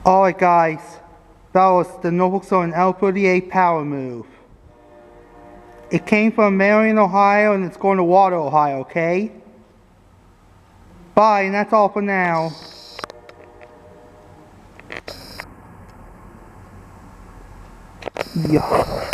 Alright guys, that was the Norfolk Southern L38 power move. It came from Marion, Ohio, and it's going to Waldo, Ohio, okay? Bye, and that's all for now. Yeah.